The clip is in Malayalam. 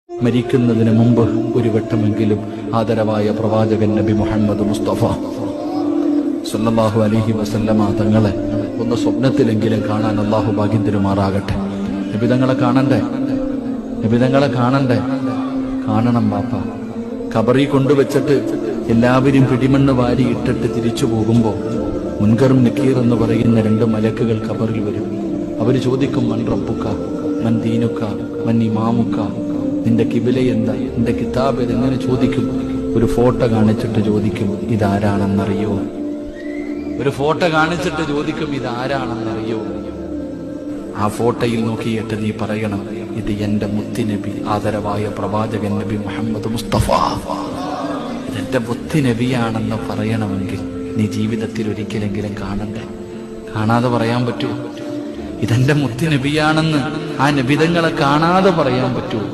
മരിക്കുന്നതിന് മുമ്പ് ഒരു വട്ടമെങ്കിലും ആദരവായ പ്രവാചകൻ നബി മുഹമ്മദ് മുസ്തഫ സല്ലല്ലാഹു അലൈഹി വസല്ലമ തങ്ങളെ ഒന്ന് സ്വപ്നത്തിലെങ്കിലും കാണാൻ അല്ലാഹു ഭാഗ്യം തരുമാറാകട്ടെ. നബിതങ്ങളെ കാണണ്ടേ? നബിതങ്ങളെ കാണണ്ടേ? കാണണം ബാപ്പ. ഖബറി കൊണ്ടുവച്ചിട്ട് എല്ലാവരും പിടിമണ്ണ് വാരി ഇട്ടിട്ട് തിരിച്ചു പോകുമ്പോ മുൻകറും നക്കീർ എന്ന് പറയുന്ന രണ്ട് മലക്കുകൾ ഖബറിൽ വരും. അവര് ചോദിക്കും, മൻ റബ്ബുക, മൻ ദീനുക, മൻ ഇമാമുക, നിന്റെ കിബില എന്താ, നിന്റെ കിതാബ് എങ്ങനെ ചോദിക്കും. ഒരു ഫോട്ടോ കാണിച്ചിട്ട് ചോദിക്കും, ഇതാരാണെന്നറിയോ? ഒരു ഫോട്ടോ കാണിച്ചിട്ട് ചോദിക്കും, ഇതാരാണെന്നറിയോ? ആ ഫോട്ടോയിൽ നോക്കിയിട്ട് നീ പറയണം, ഇത് എന്റെ മുത്തുനബി, ആദരവായ പ്രവാചകൻ നബി മുഹമ്മദ് മുസ്തഫ, ഇതെന്റെ മുത്തുനബിയാണെന്ന് പറയണമെങ്കിൽ നീ ജീവിതത്തിൽ ഒരിക്കലെങ്കിലും കാണണ്ടേ? കാണാതെ പറയാൻ പറ്റുമോ? ഇതെന്റെ മുത്തുനബിയാണെന്ന് ആ നബിതങ്ങളെ കാണാതെ പറയാൻ പറ്റുമോ?